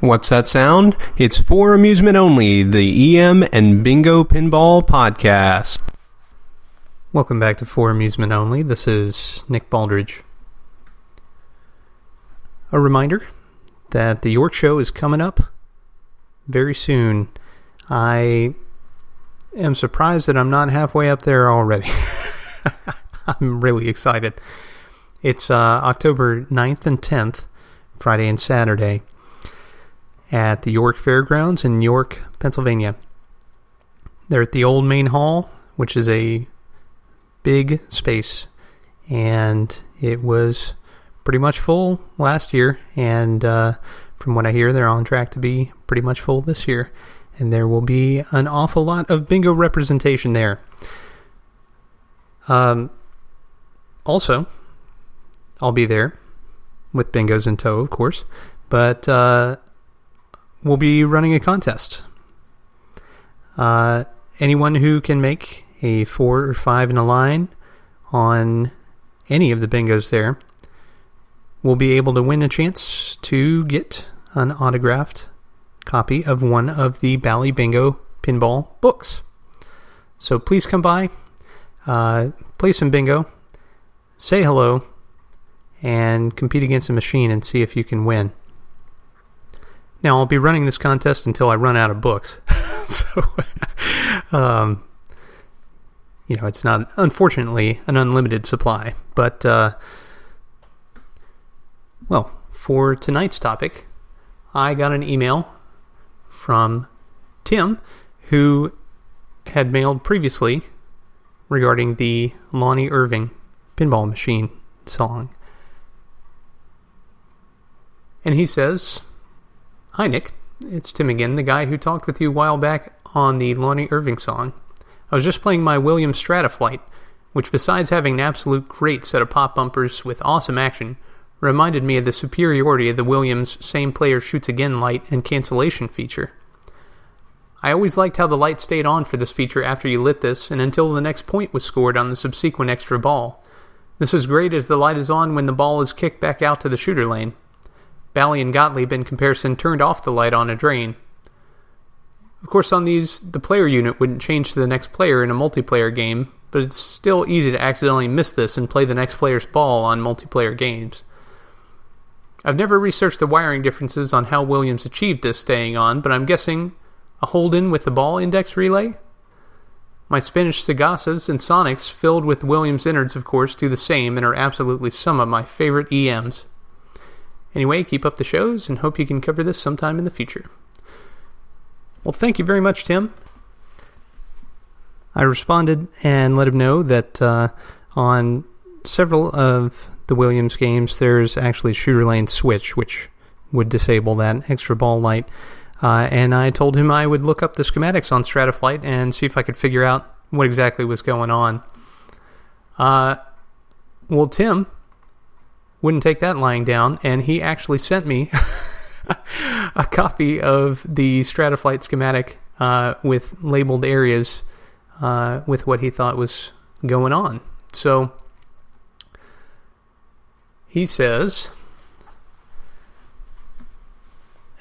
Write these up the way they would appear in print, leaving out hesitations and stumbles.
What's that sound? It's for amusement only, the EM and Bingo Pinball Podcast. Welcome back to For Amusement Only. This is Nick Baldridge. A reminder that the York Show is coming up very soon. I am surprised that I'm not halfway up there already. I'm really excited. It's October 9th and 10th, Friday and Saturday, at the York Fairgrounds in York, Pennsylvania. They're at the Old Main Hall, which is a big space, and it was pretty much full last year, and from what I hear, they're on track to be pretty much full this year, and there will be an awful lot of bingo representation there. Also, I'll be there with bingos in tow, of course, but we'll be running a contest. Anyone who can make a 4 or 5 in a line on any of the bingos there will be able to win a chance to get an autographed copy of one of the Bally Bingo pinball books. So please come by, play some bingo, say hello, and compete against a machine and see if you can win. Now, I'll be running this contest until I run out of books. So, it's not, unfortunately, an unlimited supply. But, for tonight's topic, I got an email from Tim, who had mailed previously regarding the Lonnie Irving pinball machine song. And he says, "Hi Nick, it's Tim again, the guy who talked with you a while back on the Lonnie Irving song. I was just playing my Williams Strataflight, which besides having an absolute great set of pop bumpers with awesome action, reminded me of the superiority of the Williams Same Player Shoots Again light and cancellation feature. I always liked how the light stayed on for this feature after you lit this and until the next point was scored on the subsequent extra ball. This is great as the light is on when the ball is kicked back out to the shooter lane. Bally and Gottlieb, in comparison, turned off the light on a drain. Of course, on these, the player unit wouldn't change to the next player in a multiplayer game, but it's still easy to accidentally miss this and play the next player's ball on multiplayer games. I've never researched the wiring differences on how Williams achieved this staying on, but I'm guessing a hold-in with the ball index relay? My Spanish Sagasas and Sonics filled with Williams innards, of course, do the same and are absolutely some of my favorite EMs. Anyway, keep up the shows and hope you can cover this sometime in the future." Well, thank you very much, Tim. I responded and let him know that on several of the Williams games, there's actually a shooter lane switch, which would disable that extra ball light. And I told him I would look up the schematics on Strataflight and see if I could figure out what exactly was going on. Well, Tim wouldn't take that lying down, and he actually sent me a copy of the Strataflight schematic with labeled areas with what he thought was going on. So he says,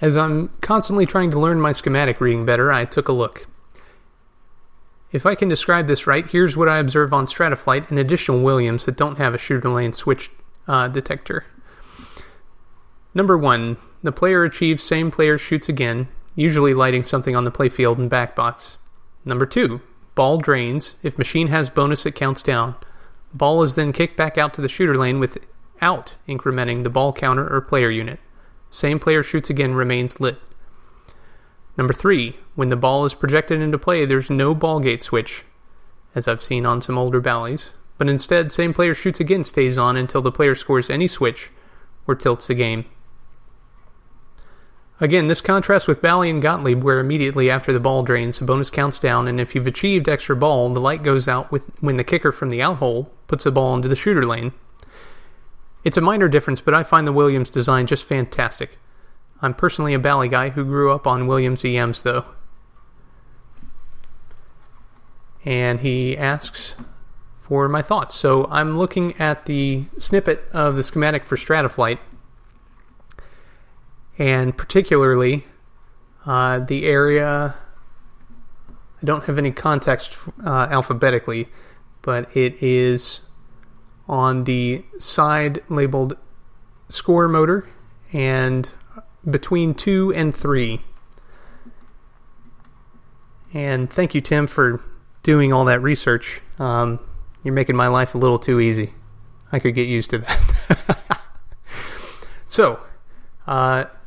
"As I'm constantly trying to learn my schematic reading better, I took a look. If I can describe this right, here's what I observe on Strataflight and additional Williams that don't have a shooter lane switch detector. Number 1, the player achieves Same Player Shoots Again, usually lighting something on the playfield and back box. Number 2, ball drains. If machine has bonus, it counts down. Ball is then kicked back out to the shooter lane without incrementing the ball counter or player unit. Same Player Shoots Again remains lit. Number 3, when the ball is projected into play, there's no ball gate switch, as I've seen on some older Ballys, but instead Same Player Shoots Again stays on until the player scores any switch or tilts the game. Again, this contrasts with Bally and Gottlieb, where immediately after the ball drains, the bonus counts down, and if you've achieved extra ball, the light goes out when the kicker from the out hole puts the ball into the shooter lane. It's a minor difference, but I find the Williams design just fantastic. I'm personally a Bally guy who grew up on Williams EMs, though." And he asks for my thoughts. So I'm looking at the snippet of the schematic for Strataflight, and particularly the area, I don't have any context alphabetically, but it is on the side labeled score motor and between 2 and 3. And thank you, Tim, for doing all that research. You're making my life a little too easy. I could get used to that. So,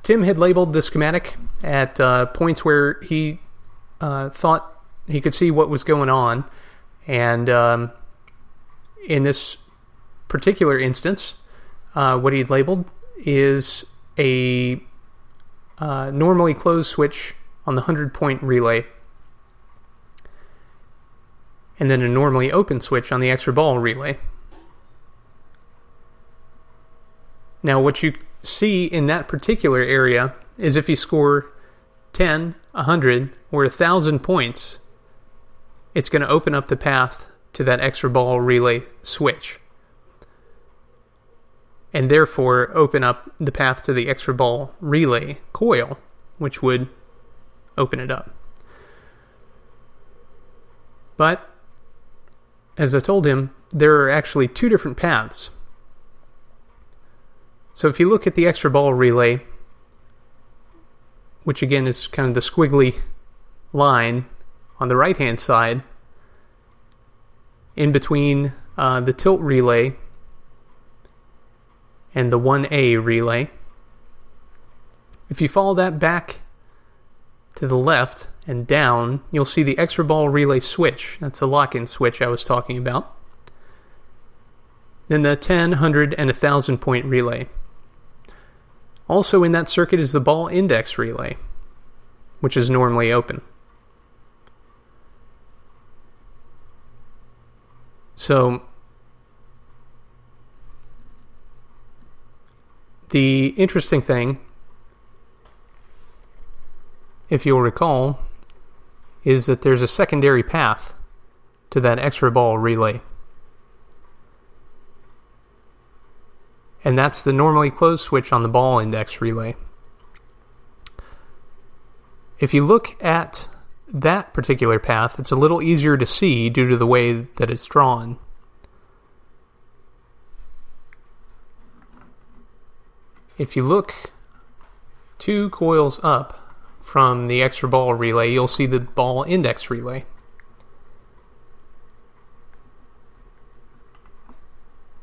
Tim had labeled the schematic at points where he thought he could see what was going on. And in this particular instance, what he'd labeled is a normally closed switch on the 100-point relay, and then a normally open switch on the extra ball relay. Now, what you see in that particular area is if you score 10, 100, or 1,000 points, it's going to open up the path to that extra ball relay switch, and therefore open up the path to the extra ball relay coil, which would open it up. But, as I told him, there are actually two different paths. So if you look at the extra ball relay, which again is kind of the squiggly line on the right-hand side, in between the tilt relay and the 1A relay, if you follow that back to the left and down, you'll see the extra ball relay switch. That's the lock-in switch I was talking about. Then the 10, 100, and 1,000 point relay. Also in that circuit is the ball index relay, which is normally open. So the interesting thing, if you'll recall, is that there's a secondary path to that extra ball relay. And that's the normally closed switch on the ball index relay. If you look at that particular path, it's a little easier to see due to the way that it's drawn. If you look 2 coils up from the extra ball relay, you'll see the ball index relay.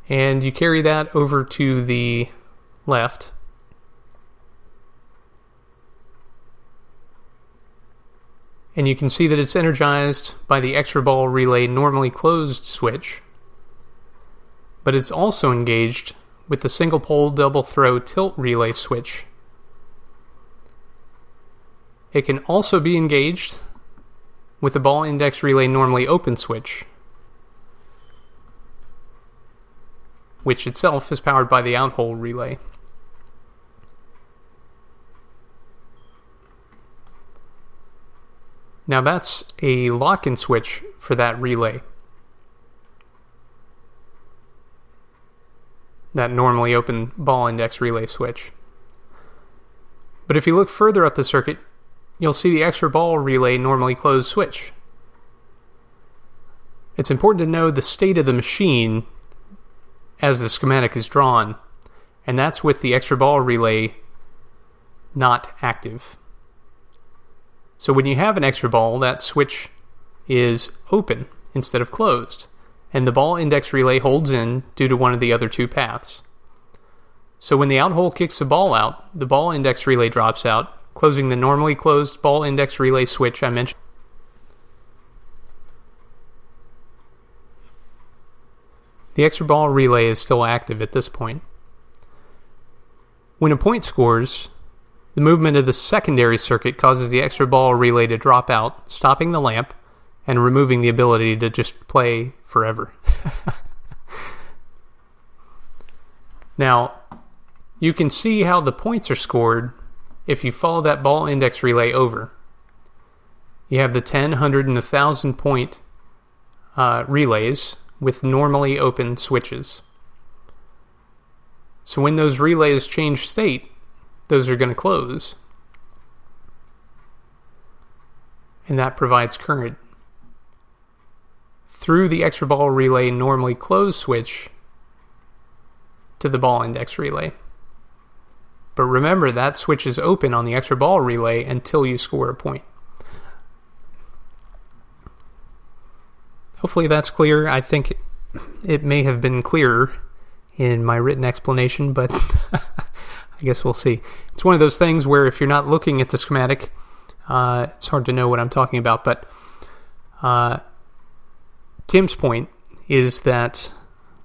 And you carry that over to the left. And you can see that it's energized by the extra ball relay normally closed switch, but it's also engaged with the single pole double throw tilt relay switch. It can also be engaged with the ball index relay normally open switch, which itself is powered by the out-hole relay. Now that's a lock-in switch for that relay. That normally open ball index relay switch. But if you look further up the circuit, you'll see the extra ball relay normally closed switch. It's important to know the state of the machine as the schematic is drawn, and that's with the extra ball relay not active. So when you have an extra ball, that switch is open instead of closed, and the ball index relay holds in due to one of the other 2 paths. So when the out hole kicks the ball out, the ball index relay drops out, closing the normally closed ball index relay switch I mentioned. The extra ball relay is still active at this point. When a point scores, the movement of the secondary circuit causes the extra ball relay to drop out, stopping the lamp and removing the ability to just play forever. Now, you can see how the points are scored if you follow that ball index relay over. You have the 10, 100, and 1,000 point relays with normally open switches. So when those relays change state, those are going to close. And that provides current through the extra ball relay normally closed switch to the ball index relay. But remember, that switch is open on the extra ball relay until you score a point. Hopefully that's clear. I think it may have been clearer in my written explanation, but I guess we'll see. It's one of those things where if you're not looking at the schematic, it's hard to know what I'm talking about. But Tim's point is that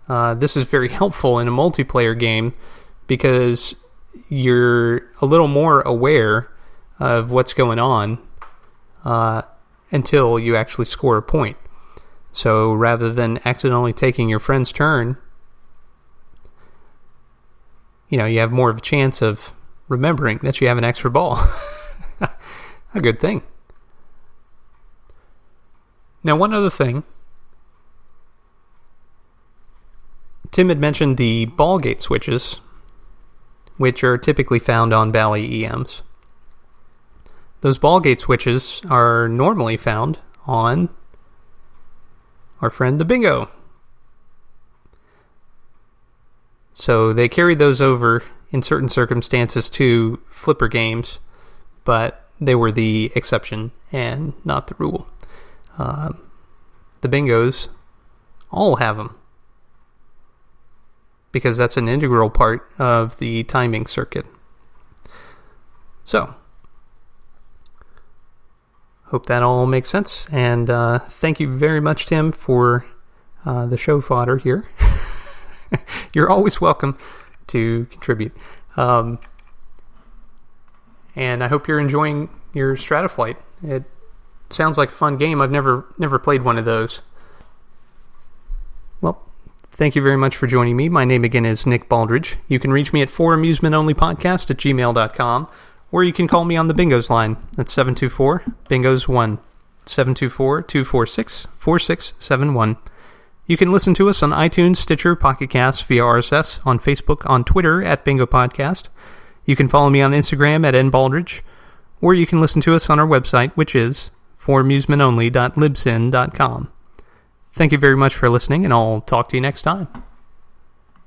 this is very helpful in a multiplayer game because you're a little more aware of what's going on until you actually score a point. So rather than accidentally taking your friend's turn, you have more of a chance of remembering that you have an extra ball. A good thing. Now, one other thing. Tim had mentioned the ball gate switches, which are typically found on Bally EMs. Those ball gate switches are normally found on our friend the Bingo. So they carried those over in certain circumstances to flipper games, but they were the exception and not the rule. The Bingos all have them because that's an integral part of the timing circuit. So, hope that all makes sense, and thank you very much, Tim, for the show fodder here. You're always welcome to contribute. And I hope you're enjoying your Strataflight. It sounds like a fun game. I've never played one of those. Well, thank you very much for joining me. My name again is Nick Baldridge. You can reach me at foramusementonlypodcast@gmail.com, or you can call me on the Bingos line at 724-BINGOS1, 724-246-4671. You can listen to us on iTunes, Stitcher, Pocket Casts, via RSS, on Facebook, on Twitter at Bingo Podcast. You can follow me on Instagram at nbaldridge, or you can listen to us on our website, which is foramusementonly.libsyn.com. Thank you very much for listening, and I'll talk to you next time.